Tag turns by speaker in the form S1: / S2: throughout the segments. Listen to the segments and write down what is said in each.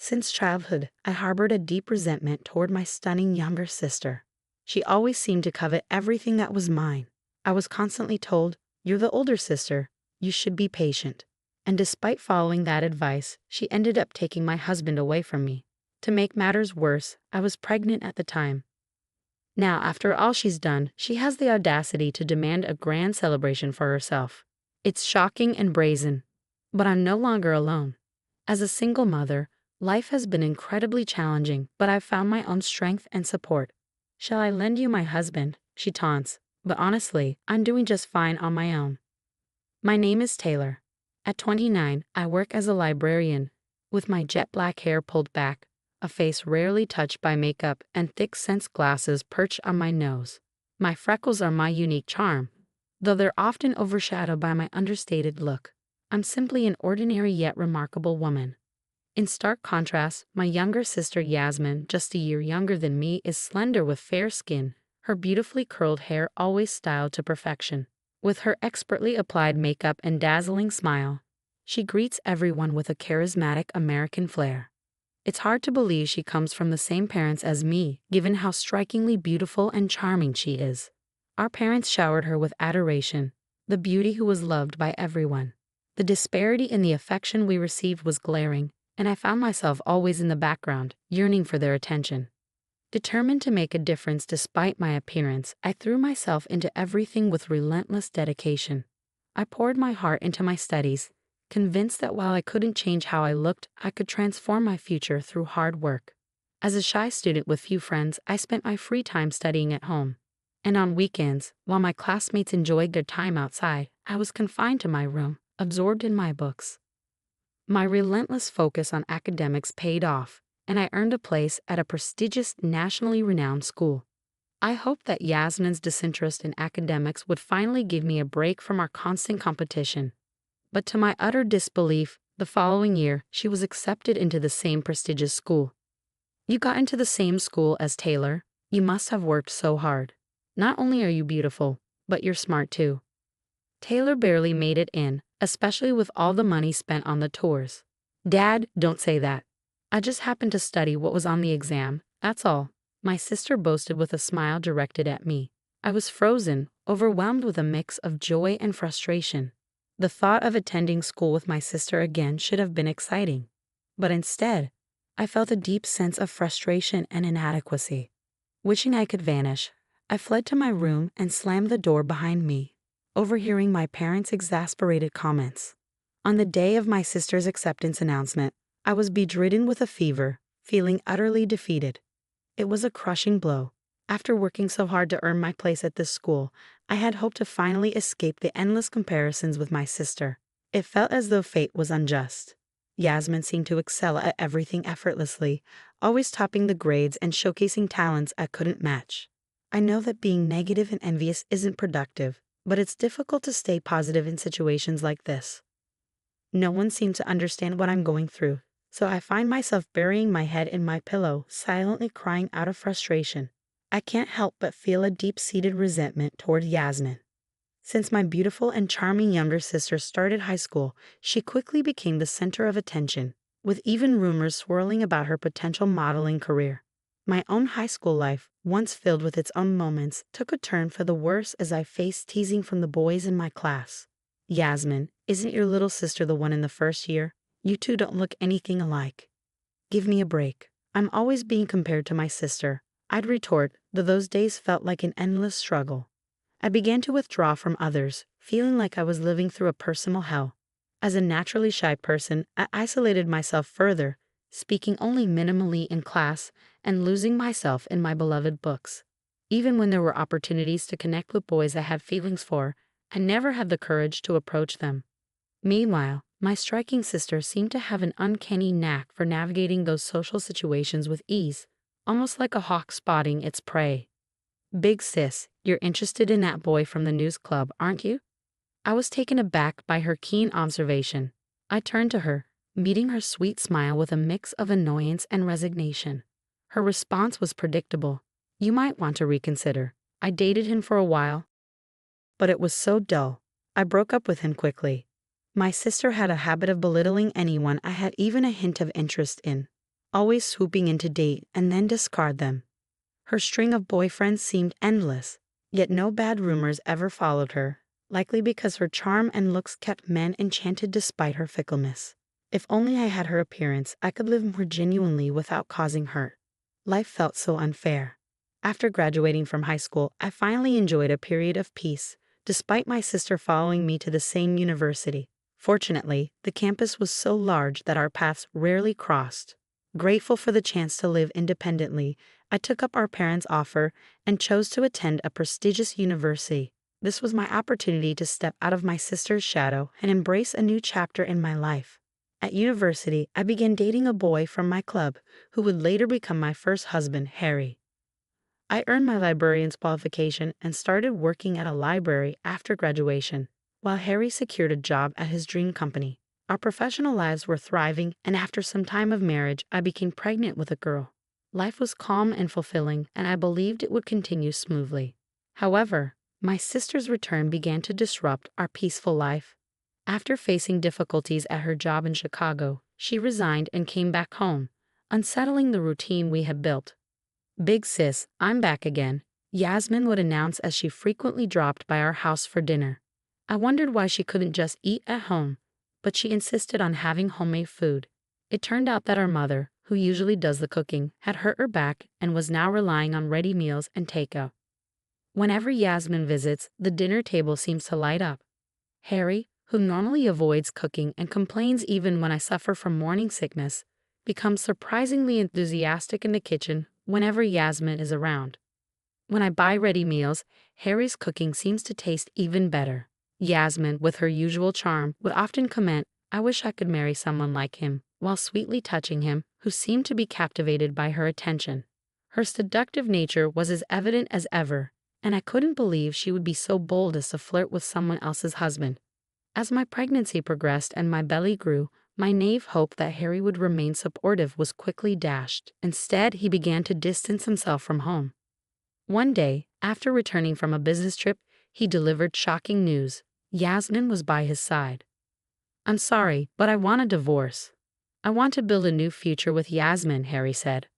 S1: Since childhood, I harbored a deep resentment toward my stunning younger sister. She always seemed to covet everything that was mine. I was constantly told, "You're the older sister. You should be patient." And despite following that advice, she ended up taking my husband away from me. To make matters worse, I was pregnant at the time. Now, after all she's done, she has the audacity to demand a grand celebration for herself. It's shocking and brazen. But I'm no longer alone. As a single mother, life has been incredibly challenging, but I've found my own strength and support. "Shall I lend you my husband?" she taunts, but honestly, I'm doing just fine on my own. My name is Taylor. At 29, I work as a librarian, with my jet black hair pulled back, a face rarely touched by makeup, and thick sense glasses perched on my nose. My freckles are my unique charm, though they're often overshadowed by my understated look. I'm simply an ordinary yet remarkable woman. In stark contrast, my younger sister Yasmin, just a year younger than me, is slender with fair skin, her beautifully curled hair always styled to perfection. With her expertly applied makeup and dazzling smile, she greets everyone with a charismatic American flair. It's hard to believe she comes from the same parents as me, given how strikingly beautiful and charming she is. Our parents showered her with adoration, the beauty who was loved by everyone. The disparity in the affection we received was glaring, and I found myself always in the background, yearning for their attention. Determined to make a difference despite my appearance, I threw myself into everything with relentless dedication. I poured my heart into my studies, convinced that while I couldn't change how I looked, I could transform my future through hard work. As a shy student with few friends, I spent my free time studying at home. And on weekends, while my classmates enjoyed their time outside, I was confined to my room, absorbed in my books. My relentless focus on academics paid off, and I earned a place at a prestigious, nationally renowned school. I hoped that Yasmin's disinterest in academics would finally give me a break from our constant competition. But to my utter disbelief, the following year, she was accepted into the same prestigious school. "You got into the same school as Taylor. You must have worked so hard. Not only are you beautiful, but you're smart too." Taylor barely made it in, especially with all the money spent on the tours. "Dad, don't say that. I just happened to study what was on the exam, that's all," my sister boasted with a smile directed at me. I was frozen, overwhelmed with a mix of joy and frustration. The thought of attending school with my sister again should have been exciting. But instead, I felt a deep sense of frustration and inadequacy. Wishing I could vanish, I fled to my room and slammed the door behind me, overhearing my parents' exasperated comments. On the day of my sister's acceptance announcement, I was bedridden with a fever, feeling utterly defeated. It was a crushing blow. After working so hard to earn my place at this school, I had hoped to finally escape the endless comparisons with my sister. It felt as though fate was unjust. Yasmin seemed to excel at everything effortlessly, always topping the grades and showcasing talents I couldn't match. I know that being negative and envious isn't productive, but it's difficult to stay positive in situations like this. No one seemed to understand what I'm going through, so I find myself burying my head in my pillow, silently crying out of frustration. I can't help but feel a deep-seated resentment toward Yasmin. Since my beautiful and charming younger sister started high school, she quickly became the center of attention, with even rumors swirling about her potential modeling career. My own high school life, once filled with its own moments, took a turn for the worse as I faced teasing from the boys in my class. "Yasmin, isn't your little sister the one in the first year? You two don't look anything alike." "Give me a break. I'm always being compared to my sister," I'd retort, though those days felt like an endless struggle. I began to withdraw from others, feeling like I was living through a personal hell. As a naturally shy person, I isolated myself further, speaking only minimally in class and losing myself in my beloved books. Even when there were opportunities to connect with boys I had feelings for, I never had the courage to approach them. Meanwhile, my striking sister seemed to have an uncanny knack for navigating those social situations with ease, almost like a hawk spotting its prey. "Big sis, you're interested in that boy from the news club, aren't you?" I was taken aback by her keen observation. I turned to her, meeting her sweet smile with a mix of annoyance and resignation. Her response was predictable. "You might want to reconsider. I dated him for a while, but it was so dull. I broke up with him quickly." My sister had a habit of belittling anyone I had even a hint of interest in. always swooping in to date and then discard them. Her string of boyfriends seemed endless, yet no bad rumors ever followed her, likely because her charm and looks kept men enchanted despite her fickleness. If only I had her appearance, I could live more genuinely without causing hurt. Life felt so unfair. After graduating from high school, I finally enjoyed a period of peace, despite my sister following me to the same university. Fortunately, the campus was so large that our paths rarely crossed. Grateful for the chance to live independently, I took up our parents' offer and chose to attend a prestigious university. This was my opportunity to step out of my sister's shadow and embrace a new chapter in my life. At university, I began dating a boy from my club, who would later become my first husband, Harry. I earned my librarian's qualification and started working at a library after graduation, while Harry secured a job at his dream company. Our professional lives were thriving, and after some time of marriage, I became pregnant with a girl. Life was calm and fulfilling, and I believed it would continue smoothly. However, my sister's return began to disrupt our peaceful life. After facing difficulties at her job in Chicago, she resigned and came back home, unsettling the routine we had built. "Big sis, I'm back again," Yasmin would announce as she frequently dropped by our house for dinner. I wondered why she couldn't just eat at home, but she insisted on having homemade food. It turned out that our mother, who usually does the cooking, had hurt her back and was now relying on ready meals and takeout. Whenever Yasmin visits, the dinner table seems to light up. Harry, who normally avoids cooking and complains even when I suffer from morning sickness, becomes surprisingly enthusiastic in the kitchen whenever Yasmin is around. When I buy ready meals, Harry's cooking seems to taste even better. Yasmin, with her usual charm, would often comment, "I wish I could marry someone like him," while sweetly touching him, who seemed to be captivated by her attention. Her seductive nature was as evident as ever, and I couldn't believe she would be so bold as to flirt with someone else's husband. As my pregnancy progressed and my belly grew, my naive hope that Harry would remain supportive was quickly dashed. Instead, he began to distance himself from home. One day, after returning from a business trip, he delivered shocking news. Yasmin was by his side. "I'm sorry, but I want a divorce. I want to build a new future with Yasmin," Harry said.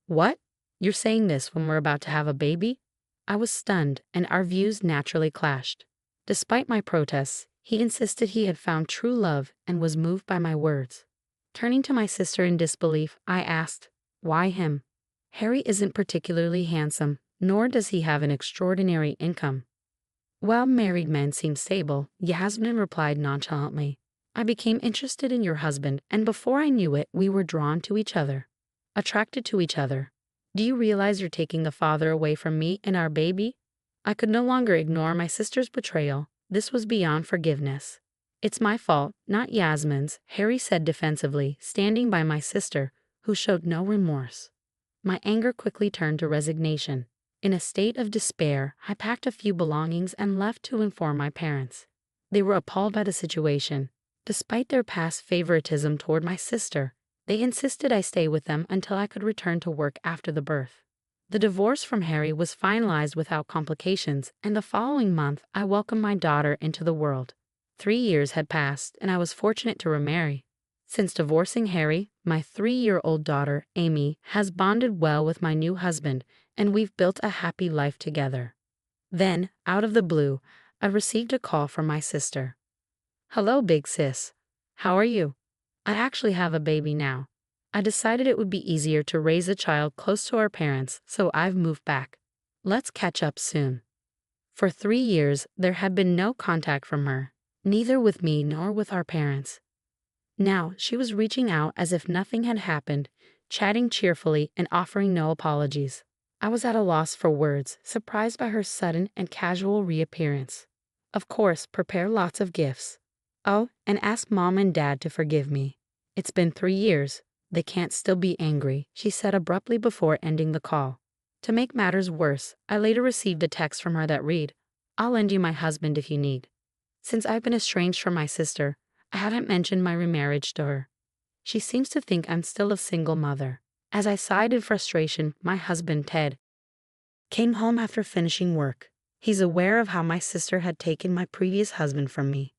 S1: "What? You're saying this when we're about to have a baby?" I was stunned, and our views naturally clashed. Despite my protests, he insisted he had found true love and was moved by my words. Turning to my sister in disbelief, I asked, "Why him? Harry isn't particularly handsome, nor does he have an extraordinary income." "Well, married men seem stable," Yasmin replied nonchalantly. "I became interested in your husband, and before I knew it, we were drawn to each other. Attracted to each other. Do you realize you're taking a father away from me and our baby?" I could no longer ignore my sister's betrayal. This was beyond forgiveness. "It's my fault, not Yasmin's," Harry said defensively, standing by my sister, who showed no remorse. My anger quickly turned to resignation. In a state of despair, I packed a few belongings and left to inform my parents. They were appalled by the situation. Despite their past favoritism toward my sister, they insisted I stay with them until I could return to work after the birth. The divorce from Harry was finalized without complications, and the following month I welcomed my daughter into the world. 3 years had passed, and I was fortunate to remarry. Since divorcing Harry, my 3-year-old daughter, Amy, has bonded well with my new husband, and we've built a happy life together. Then, out of the blue, I received a call from my sister. "Hello, big sis. How are you? I actually have a baby now. I decided it would be easier to raise a child close to our parents, so I've moved back. Let's catch up soon." For 3 years, there had been no contact from her, neither with me nor with our parents. Now, she was reaching out as if nothing had happened, chatting cheerfully and offering no apologies. I was at a loss for words, surprised by her sudden and casual reappearance. "Of course, prepare lots of gifts. Oh, and ask Mom and Dad to forgive me. It's been 3 years. They can't still be angry," she said abruptly before ending the call. To make matters worse, I later received a text from her that read, "I'll lend you my husband if you need." Since I've been estranged from my sister, I haven't mentioned my remarriage to her. She seems to think I'm still a single mother. As I sighed in frustration, my husband, Ted, came home after finishing work. He's aware of how my sister had taken my previous husband from me.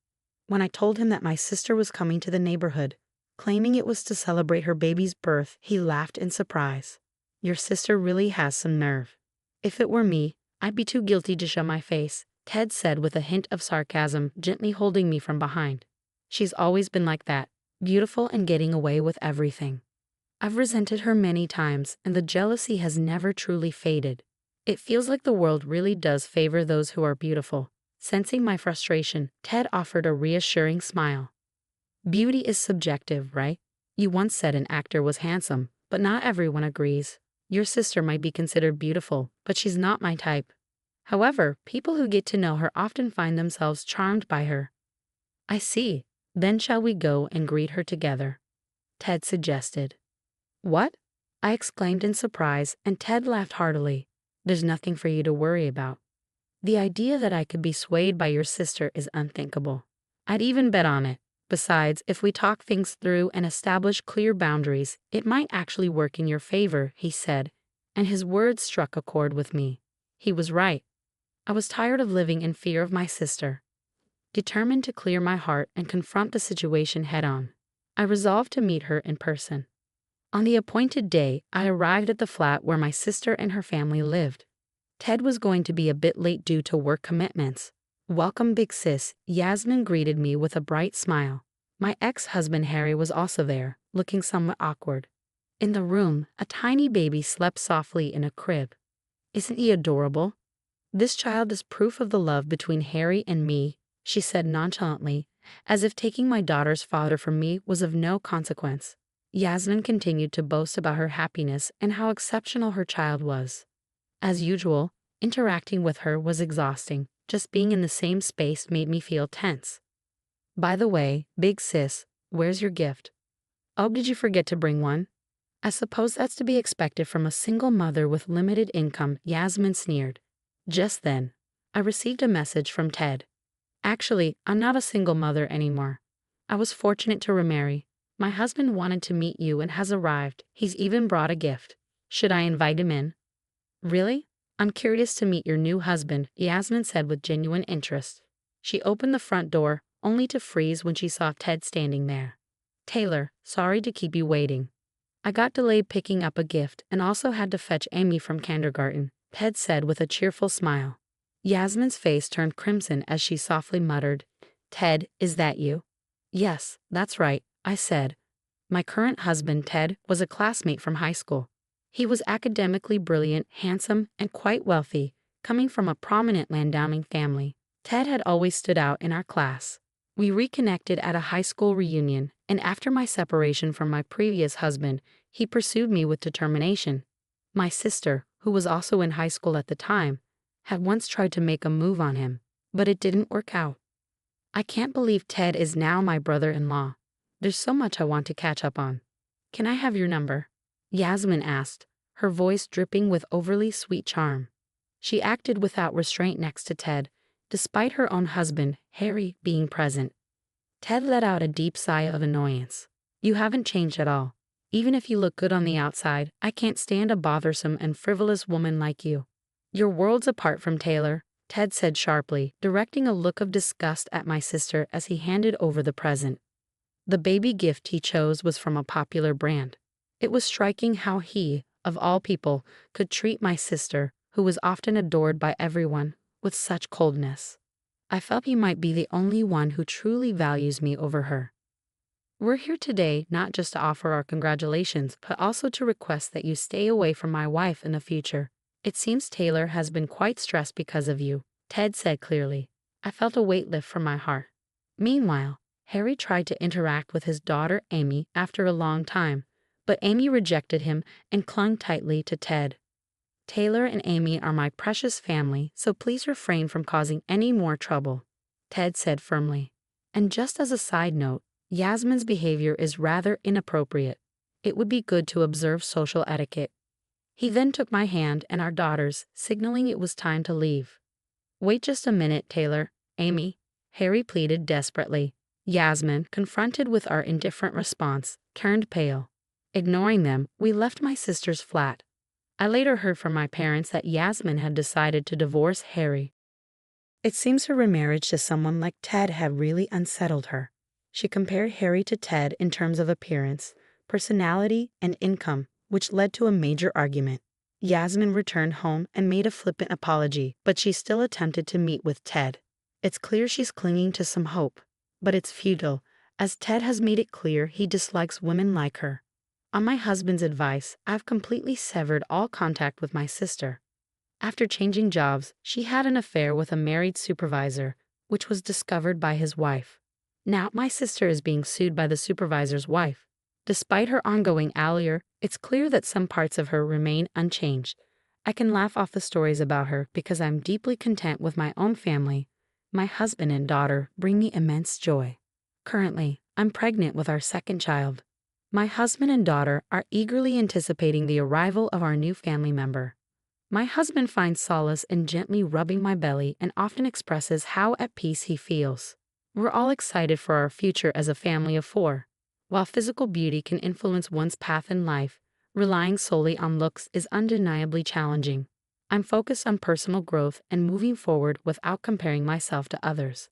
S1: When I told him that my sister was coming to the neighborhood, Claiming it was to celebrate her baby's birth, he laughed in surprise. Your sister really has some nerve. If it were me, I'd be too guilty to show my face, Ted said with a hint of sarcasm, gently holding me from behind. She's always been like that, beautiful and getting away with everything. I've resented her many times, and the jealousy has never truly faded. It feels like the world really does favor those who are beautiful. Sensing my frustration, Ted offered a reassuring smile. Beauty is subjective, right? You once said an actor was handsome, but not everyone agrees. Your sister might be considered beautiful, but she's not my type. However, people who get to know her often find themselves charmed by her. I see. Then shall we go and greet her together? Ted suggested. What? I exclaimed in surprise, and Ted laughed heartily. There's nothing for you to worry about. The idea that I could be swayed by your sister is unthinkable. I'd even bet on it. Besides, if we talk things through and establish clear boundaries, it might actually work in your favor, he said, and his words struck a chord with me. He was right. I was tired of living in fear of my sister. Determined to clear my heart and confront the situation head-on, I resolved to meet her in person. On the appointed day, I arrived at the flat where my sister and her family lived. Ted was going to be a bit late due to work commitments. Welcome, big sis, Yasmin greeted me with a bright smile. My ex-husband Harry was also there, looking somewhat awkward. In the room, a tiny baby slept softly in a crib. Isn't he adorable? This child is proof of the love between Harry and me, she said nonchalantly, as if taking my daughter's father from me was of no consequence. Yasmin continued to boast about her happiness and how exceptional her child was. As usual, interacting with her was exhausting. Just being in the same space made me feel tense. By the way, big sis, where's your gift? Oh, did you forget to bring one? I suppose that's to be expected from a single mother with limited income, Yasmin sneered. Just then, I received a message from Ted. Actually, I'm not a single mother anymore. I was fortunate to remarry. My husband wanted to meet you and has arrived. He's even brought a gift. Should I invite him in? Really? I'm curious to meet your new husband, Yasmin said with genuine interest. She opened the front door, only to freeze when she saw Ted standing there. Taylor, sorry to keep you waiting. I got delayed picking up a gift and also had to fetch Amy from kindergarten, Ted said with a cheerful smile. Yasmin's face turned crimson as she softly muttered, Ted, is that you? Yes, that's right, I said. My current husband, Ted, was a classmate from high school. He was academically brilliant, handsome, and quite wealthy, coming from a prominent landowning family. Ted had always stood out in our class. We reconnected at a high school reunion, and after my separation from my previous husband, he pursued me with determination. My sister, who was also in high school at the time, had once tried to make a move on him, but it didn't work out. I can't believe Ted is now my brother-in-law. There's so much I want to catch up on. Can I have your number? Yasmin asked, her voice dripping with overly sweet charm. She acted without restraint next to Ted, despite her own husband, Harry, being present. Ted let out a deep sigh of annoyance. You haven't changed at all. Even if you look good on the outside, I can't stand a bothersome and frivolous woman like you. You're worlds apart from Taylor, Ted said sharply, directing a look of disgust at my sister as he handed over the present. The baby gift he chose was from a popular brand. It was striking how he, of all people, could treat my sister, who was often adored by everyone, with such coldness. I felt he might be the only one who truly values me over her. We're here today not just to offer our congratulations, but also to request that you stay away from my wife in the future. It seems Taylor has been quite stressed because of you, Ted said clearly. I felt a weight lift from my heart. Meanwhile, Harry tried to interact with his daughter Amy after a long time, but Amy rejected him and clung tightly to Ted. Taylor and Amy are my precious family, so please refrain from causing any more trouble, Ted said firmly. And just as a side note, Yasmin's behavior is rather inappropriate. It would be good to observe social etiquette. He then took my hand and our daughters, signaling it was time to leave. Wait just a minute, Taylor, Amy, Harry pleaded desperately. Yasmin, confronted with our indifferent response, turned pale. Ignoring them, we left my sister's flat. I later heard from my parents that Yasmin had decided to divorce Harry. It seems her remarriage to someone like Ted had really unsettled her. She compared Harry to Ted in terms of appearance, personality, and income, which led to a major argument. Yasmin returned home and made a flippant apology, but she still attempted to meet with Ted. It's clear she's clinging to some hope, but it's futile, as Ted has made it clear he dislikes women like her. On my husband's advice, I've completely severed all contact with my sister. After changing jobs, she had an affair with a married supervisor, which was discovered by his wife. Now my sister is being sued by the supervisor's wife. Despite her ongoing allure, it's clear that some parts of her remain unchanged. I can laugh off the stories about her because I'm deeply content with my own family. My husband and daughter bring me immense joy. Currently, I'm pregnant with our second child. My husband and daughter are eagerly anticipating the arrival of our new family member. My husband finds solace in gently rubbing my belly and often expresses how at peace he feels. We're all excited for our future as a family of 4. While physical beauty can influence one's path in life, relying solely on looks is undeniably challenging. I'm focused on personal growth and moving forward without comparing myself to others.